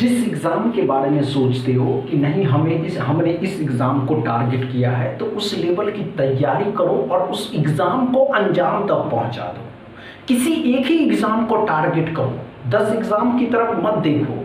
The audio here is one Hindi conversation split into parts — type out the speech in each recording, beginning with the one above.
जिस एग्ज़ाम के बारे में सोचते हो कि नहीं हमने इस एग्ज़ाम को टारगेट किया है, तो उस लेवल की तैयारी करो और उस एग्ज़ाम को अंजाम तक पहुंचा दो। किसी एक ही एग्ज़ाम को टारगेट करो, 10 एग्ज़ाम की तरफ मत देखो।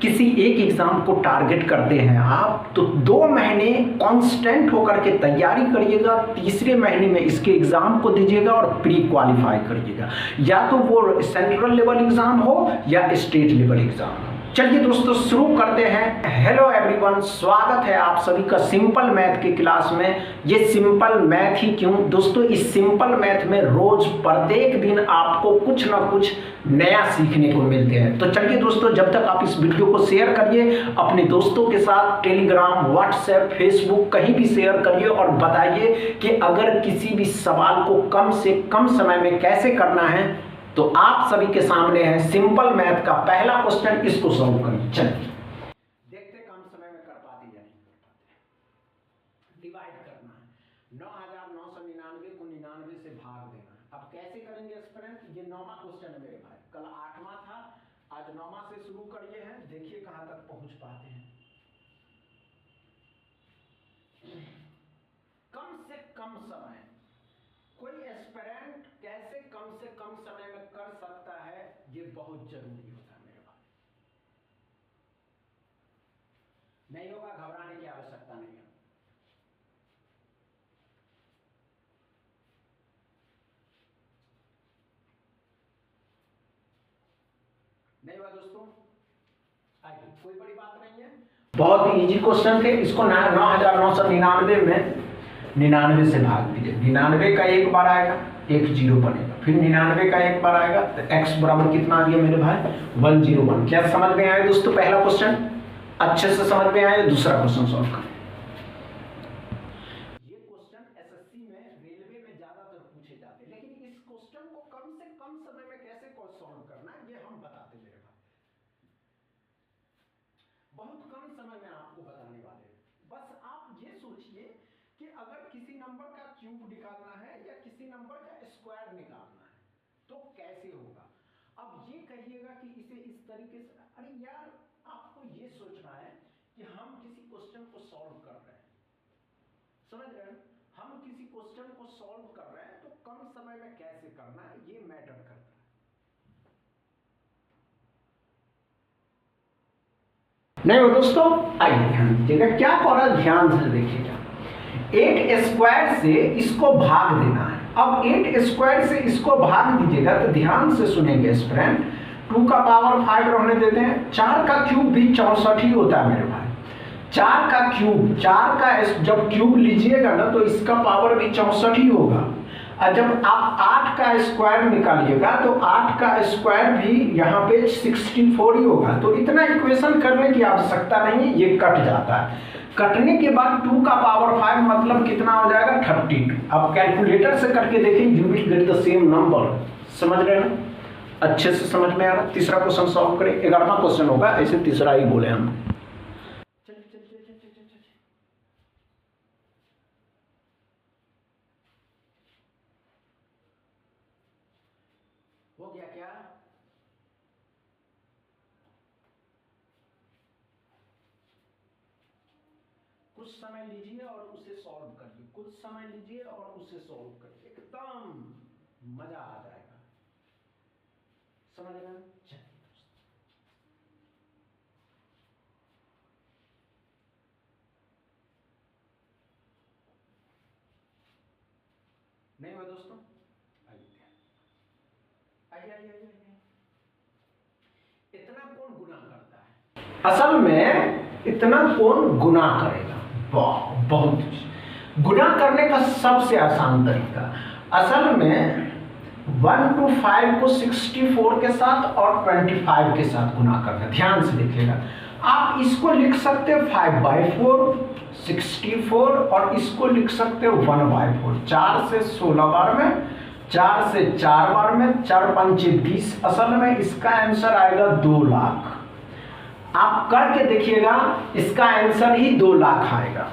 किसी एक एग्ज़ाम को टारगेट करते हैं आप, तो 2 महीने कांस्टेंट होकर के तैयारी करिएगा, तीसरे महीने में इसके एग्ज़ाम को दीजिएगा और प्री क्वालिफाई करिएगा, या तो वो सेंट्रल लेवल एग्ज़ाम हो या स्टेट लेवल एग्ज़ाम हो। चलिए दोस्तों शुरू करते हैं। हेलो एवरीवन, स्वागत है आप सभी का सिंपल मैथ की क्लास में। ये सिंपल मैथ ही क्यों दोस्तों, इस सिंपल मैथ में रोज प्रत्येक दिन आपको कुछ ना कुछ नया सीखने को मिलते हैं। तो चलिए दोस्तों, जब तक आप इस वीडियो को शेयर करिए अपने दोस्तों के साथ, टेलीग्राम, व्हाट्सएप, फेसबुक कहीं भी शेयर करिए और बताइए कि अगर किसी भी सवाल को कम से कम समय में कैसे करना है। तो आप सभी के सामने है सिंपल मैथ का पहला क्वेश्चन, इसको सॉल्व करिए। चलिए देखते कम समय में कर पाते या नहीं कर पाते। डिवाइड करना है, 9999 को 99 से भाग देना है। अब कैसे करेंगे एक्सपेरिमेंट, ये 9वां क्वेश्चन है मेरे भाई, कल 8वां था, आज 9वां से शुरू करिए हैं, देखिए कहां तक पहुंच पाते हैं। कम से कम समय, कोई एस्पिरेंट कैसे कम से कम समय में कर सकता है, ये बहुत जरूरी होता है मेरे भाई। नहीं होगा घबराने की आवश्यकता नहीं है। नहीं हुआ दोस्तों, आइए, कोई बड़ी बात नहीं है, बहुत इजी क्वेश्चन थे। इसको 9999 में 99 से भाग दीजिए। 99 का एक बार आएगा, एक 0 बनेगा, फिर 99 का एक बार आएगा, तो x बराबर कितना आ गया मेरे भाई, 101। क्या समझ में आया दोस्तों पहला क्वेश्चन? अच्छे से समझ में आया। दूसरा क्वेश्चन सॉल्व करें। ये क्वेश्चन एसएससी में, रेलवे में ज्यादातर पूछे जाते हैं, लेकिन इस क्वेश्चन को कम से कम समय में कैसे सॉल्व करना है ये हम बताते मेरे भाई। बहुत कम समय में आपको बताने वाले हैं। बस आप ये सोचिए कि अगर किसी नंबर का क्यूब निकालना है या किसी नंबर का स्क्वायर निकालना है तो कैसे होगा। अब ये कहिएगा कि इसे इस तरीके से, अरे यार आपको ये सोचना है कि हम किसी क्वेश्चन को सॉल्व कर रहे हैं, समझ रहे हैं, हम किसी क्वेश्चन को सॉल्व कर रहे हैं तो कम समय में कैसे करना है ये मैटर करता है। नहीं हो दोस्तों, आइए ध्यान दीजिएगा क्या करा, ध्यान से देखिएगा। 8 स्क्वायर से इसको भाग देना है। अब 8 स्क्वायर से इसको भाग दीजिएगा तो ध्यान से सुनेंगे स्टूडेंट। 2 का पावर 5 रहने देते हैं। 4 का क्यूब भी 64 ही होता है मेरे भाई। 4 का क्यूब, 4 का जब क्यूब लीजिएगा ना तो इसका पावर भी 64 ही होगा। और जब आप 8 का स्क्वायर निकालिएगा तो 8 का स्क्वायर भी यहाँ पे 64 ही होगा। तो इतना इक्वेशन करने की आवश्यकता नहीं है, ये कट जाता है। कटने के बाद 2 का पावर 5 मतलब कितना हो जाएगा, 32। अब कैलकुलेटर से करके देखिए, you will get the same number. समझ रहे हैं ना, अच्छे से समझ में आ रहा। तीसरा क्वेश्चन सॉल्व करें, 11वां क्वेश्चन होगा, ऐसे तीसरा ही बोले हम। हो गया क्या? कुछ समय लीजिए और उसे सॉल्व करिए, कुछ समय लीजिए और उसे सॉल्व करिए, एकदम मजा आ जाएगा। समझ रहे हैं? चलिए दोस्तों, नहीं हुआ दोस्तों, आइए। इतना कौन गुना करता है? असल में इतना कौन गुना करेगा? बहुत गुना करने का सबसे आसान तरीका, असल में 1 to 5 को 64 के साथ और 25 के साथ गुना करना। ध्यान से देखिएगा, आप इसको लिख सकते हो 5/4, 64, और इसको लिख सकते हो 1/4। 4 से 16 बार में, 4 से 4 बार में, 4 पंचे 20। असल में इसका आंसर आएगा 2 लाख। आप करके देखिएगा, इसका आंसर ही 2 लाख आएगा।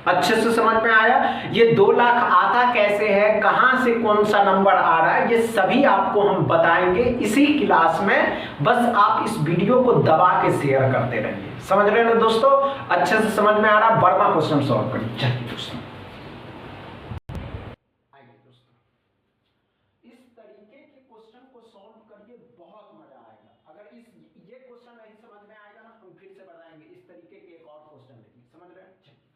अच्छे से समझ में आया? ये 2 लाख आता कैसे है, कहां से कौन सा नंबर आ रहा है, ये सभी आपको हम बताएंगे इसी क्लास में। बस आप इस वीडियो को दबा के शेयर करते रहिए। समझ रहे हैं ना दोस्तों? अच्छे से समझ में आ रहा? वर्मा क्वेश्चन सॉल्व करिए। चलिए दोस्तों, आइए दोस्तों, इस तरीके के क्वेश्चन को सॉल्व करिए, बहुत मजा आएगा। अगर ये क्वेश्चन नहीं समझ में आएगा ना, हम फिर से बताएंगे इस तरीके के एक और क्वेश्चन लेंगे। समझ रहे हैं? चलिए दोस्तों,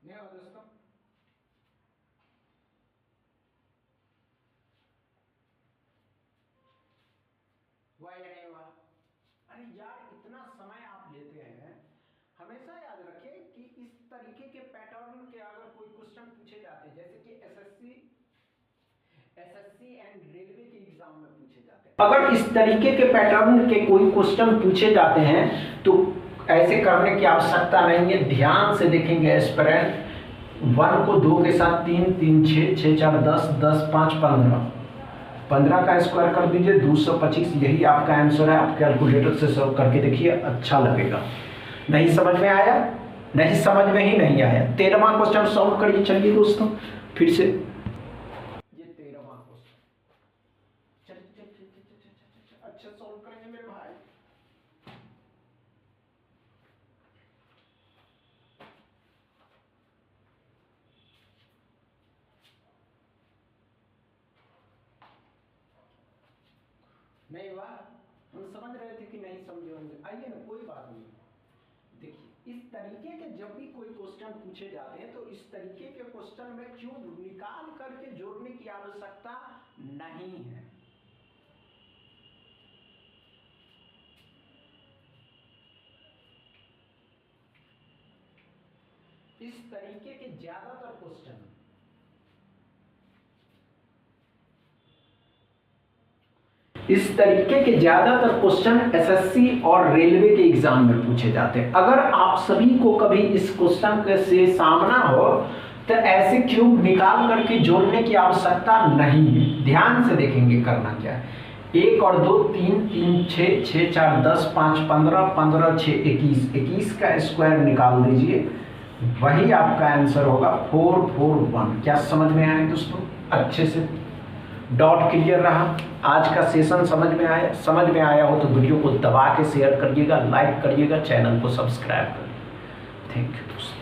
नहीं हो दोस्तों, हुआ या नहीं हुआ? अरे यार, इतना समय आप लेते हैं। हमेशा याद रखें कि इस तरीके के पैटर्न के अगर कोई क्वेश्चन पूछे जाते हैं, जैसे कि एसएससी एंड रेलवे के एग्जाम में पूछे जाते हैं, अगर इस तरीके के पैटर्न के कोई क्वेश्चन पूछे जाते हैं तो ऐसे करने की आवश्यकता नहीं है। ध्यान से देखेंगे एस्पिरेंट। 1 को 2 के साथ 3, 3 6, 6 4 10, 10 5 15, 15 का स्क्वायर कर दीजिए 225। यही आपका आंसर है। आप कैलकुलेटर से सॉल्व करके देखिए, अच्छा लगेगा। नहीं समझ में आया? नहीं समझ में ही नहीं आया? 13वां क्वेश्चन सॉल्व करिए। चलिए दोस्तों, फिर से ये 13वां क्वेश्चन, चलिए अच्छा सॉल्व करेंगे मेरे भाई। नहीं हुआ? हम समझ रहे थे कि नहीं समझे होंगे। आइए ना, कोई बात नहीं। देखिए, इस तरीके के जब भी कोई क्वेश्चन पूछे जाते हैं तो इस तरीके के क्वेश्चन में क्यों निकाल करके जोड़ने की आवश्यकता नहीं है। इस तरीके के ज्यादातर क्वेश्चन एसएससी और रेलवे के एग्जाम में पूछे जाते हैं। अगर आप सभी को कभी इस क्वेश्चन से सामना हो तो ऐसे क्यूब निकाल करके जोड़ने की आवश्यकता नहीं है। ध्यान से देखेंगे करना क्या है। 1 और 2 3, 3 6, 6 4 10, 5 15, 15 6 21, 21 का स्क्वायर निकाल दीजिए, वही आपका आंसर होगा 441। क्या समझ में आया दोस्तों? अच्छे से डॉट क्लियर रहा? आज का सेशन समझ में आया? समझ में आया हो तो वीडियो को दबा के शेयर करिएगा, लाइक करिएगा, चैनल को सब्सक्राइब करिए। थैंक यू दोस्तों।